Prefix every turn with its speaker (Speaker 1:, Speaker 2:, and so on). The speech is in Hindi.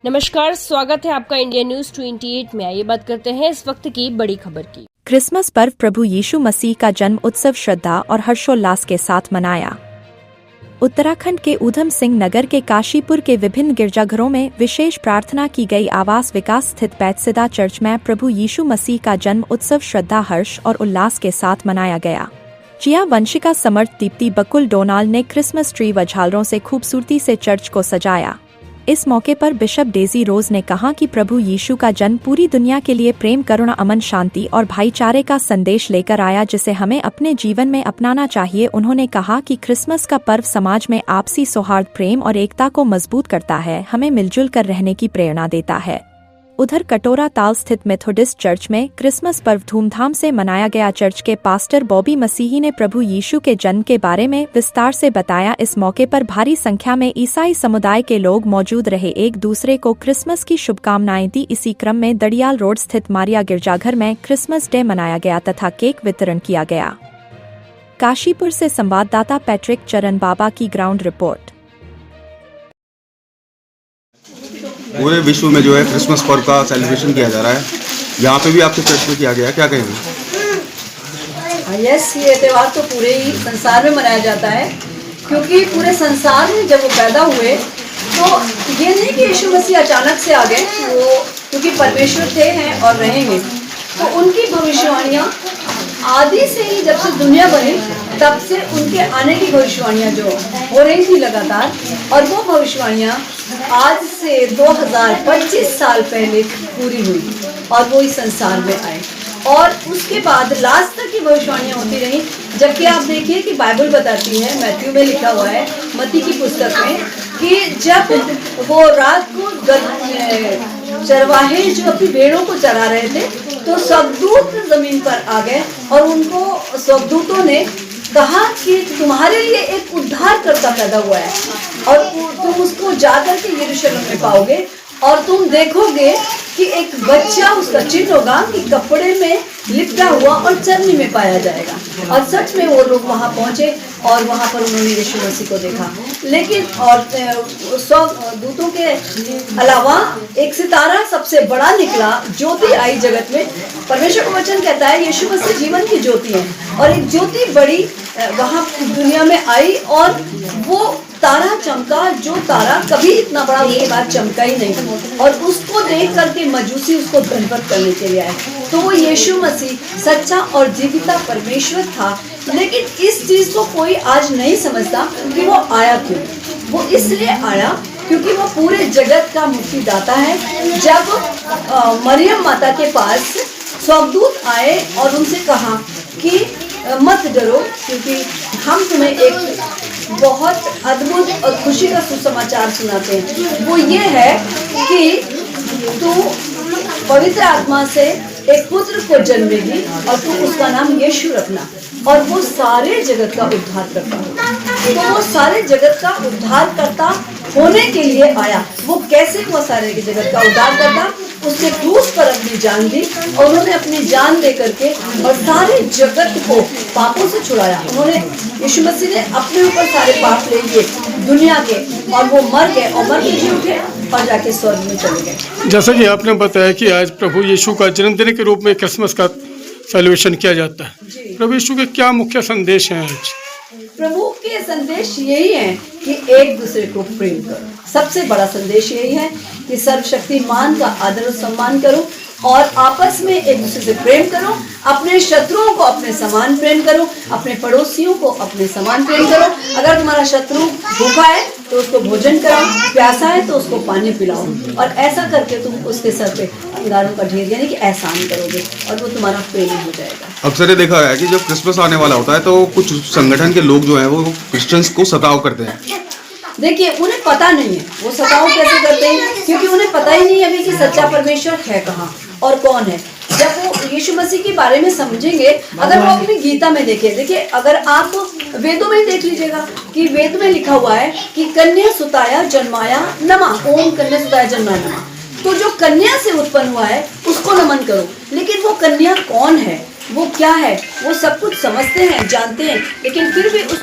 Speaker 1: नमस्कार, स्वागत है आपका इंडिया न्यूज 28 में। आइए बात करते हैं इस वक्त की बड़ी खबर की।
Speaker 2: क्रिसमस पर्व प्रभु यीशु मसीह का जन्म उत्सव श्रद्धा और हर्षोल्लास के साथ मनाया। उत्तराखंड के ऊधम सिंह नगर के काशीपुर के विभिन्न गिरजाघरों में विशेष प्रार्थना की गई। आवास विकास स्थित बैतसिदा चर्च में प्रभु यीशु मसीह का जन्म उत्सव श्रद्धा हर्ष और उल्लास के साथ मनाया गया। जिया वंशिका समर्थ दीप्ति बकुल डोनाल्ड ने क्रिसमस ट्री व झालरों से खूबसूरती से चर्च को सजाया। इस मौके पर बिशप डेजी रोज ने कहा कि प्रभु यीशु का जन्म पूरी दुनिया के लिए प्रेम, करुणा, अमन, शांति और भाईचारे का संदेश लेकर आया, जिसे हमें अपने जीवन में अपनाना चाहिए। उन्होंने कहा कि क्रिसमस का पर्व समाज में आपसी सौहार्द, प्रेम और एकता को मजबूत करता है, हमें मिलजुल कर रहने की प्रेरणा देता है। उधर कटोरा ताल स्थित मेथोडिस्ट चर्च में क्रिसमस पर्व धूमधाम से मनाया गया। चर्च के पास्टर बॉबी मसीही ने प्रभु यीशु के जन्म के बारे में विस्तार से बताया। इस मौके पर भारी संख्या में ईसाई समुदाय के लोग मौजूद रहे, एक दूसरे को क्रिसमस की शुभकामनाएं दी। इसी क्रम में दड़ियाल रोड स्थित मारिया गिरजाघर में क्रिसमस डे मनाया गया तथा केक वितरण किया गया। काशीपुर से संवाददाता पैट्रिक चरण बाबा की ग्राउंड रिपोर्ट।
Speaker 3: पूरे विश्व में जो है क्रिसमस पर्व का सेलिब्रेशन किया जा रहा है, यहाँ पे भी आपके चर्च में किया गया है, क्या कहेंगे?
Speaker 4: यस, ये त्यौहार तो पूरे ही संसार में मनाया जाता है, क्योंकि पूरे संसार में जब वो पैदा हुए तो ये नहीं कि यीशु मसीह अचानक से आ गए, वो क्योंकि परमेश्वर थे, हैं और रहेंगे, तो उनकी भविष्यवाणियाँ आदि से ही, जब से दुनिया बनी तब से उनके आने की भविष्यवाणियाँ जो हो रही थी लगातार, और वो भविष्यवाणियाँ आज से 2025 साल पहले पूरी हुई और वो इस संसार में आए। और उसके बाद लास्ट तक की भविष्यवाणियाँ होती रही। जबकि आप देखिए कि बाइबल बताती है, मैथ्यू में लिखा हुआ है, मत्ती की पुस्तक में, कि जब वो रात को चरवाहे जो अपनी भेड़ों को चरा रहे थे, तो स्वर्गदूत जमीन पर आ गए और उनको स्वर्गदूतों ने कहा कि तुम्हारे लिए एक उद्धारकर्ता पैदा हुआ है और तुम उसको जाकर के यरूशलेम में पाओगे, और तुम देखोगे कि एक बच्चा, उसका चिन्ह होगा कि कपड़े में लिपटा हुआ और चरनी में पाया जाएगा। और सच में वो लोग वहाँ पहुँचे और वहाँ पर उन्होंने यीशु मसीह को देखा। लेकिन और दूतों के अलावा एक सितारा सबसे बड़ा निकला, ज्योति आई जगत में। परमेश्वर का वचन कहता है यीशु मसीह जीवन की ज्योति है, और एक ज्योति बड़ी वहाँ दुनिया में आई और वो तारा चमका, जो तारा कभी इतना बड़ा उसके बाद चमका ही नहीं, और उसको देख करके मजूसी उसको दंडवत करने के लिए आए। तो वो यीशु मसीह सच्चा और जीविता परमेश्वर था। लेकिन इस चीज को कोई आज नहीं समझता कि वो आया क्यों। वो इसलिए आया क्योंकि वो पूरे जगत का मुक्तिदाता है। जब मरियम माता के पास स्वर्गदूत आए और उनसे कहा कि मत डरो, क्योंकि हम तुम्हें एक बहुत अद्भुत और खुशी का सुसमाचार सुनाते हैं। वो ये है कि तू पवित्र आत्मा से एक पुत्र को जन्मेगी और तू उसका नाम यीशु रखना, और वो सारे जगत का उद्धार करता होगा। तो वो सारे जगत का उद्धार करता होने के लिए आया। वो कैसे हुआ सारे जगत का उद्धार करता? उसने क्रूस पर अपनी जान दी, और उन्होंने अपनी जान दे करके और सारे जगत को पापों से छुड़ाया। उन्होंने, यीशु मसीह ने अपने ऊपर सारे पाप ले लिए दुनिया के, और वो मर गए और मर के उठे और जाके स्वर्ग में चले गए।
Speaker 5: जैसा कि आपने बताया कि आज प्रभु यीशु का जन्मदिन के रूप में क्रिसमस का सेलिब्रेशन किया जाता है, प्रभु यीशु के क्या मुख्य संदेश हैं आज?
Speaker 4: प्रभु के संदेश यही है कि एक दूसरे को प्रेम करो। सबसे बड़ा संदेश यही है कि सर्वशक्तिमान का आदर और सम्मान करो और आपस में एक दूसरे से प्रेम करो। अपने शत्रुओं को अपने समान प्रेम करो, अपने पड़ोसियों को अपने समान प्रेम करो। अगर तुम्हारा शत्रु भूखा है तो उसको भोजन कराओ, प्यासा है तो उसको पानी पिलाओ, और ऐसा करके तुम उसके सर पे अंगारों का ढेर यानी कि एहसान करोगे और वो तुम्हारा प्रेम हो जाएगा।
Speaker 3: अक्सर ये देखा है कि जब क्रिसमस आने वाला होता है तो कुछ संगठन के लोग जो हैं वो क्रिश्चियंस को सताव करते हैं।
Speaker 4: देखिए, उन्हें पता नहीं है वो सताव कैसे करते हैं, क्योंकि उन्हें पता ही नहीं अभी कि सच्चा परमेश्वर है कहाँ और कौन है। जब वो यीशु मसीह के बारे में समझेंगे, अगर वो अपनी गीता में देखिए, अगर आप वेदों में देख लीजिएगा कि वेद में लिखा हुआ है कि कन्या सुताया जन्माया नमा, ओम कन्या सुताया जन्माया नमा। तो जो कन्या से उत्पन्न हुआ है उसको नमन करो, लेकिन वो कन्या कौन है, वो क्या है, वो सब कुछ समझते हैं, जानते हैं, लेकिन फिर भी उस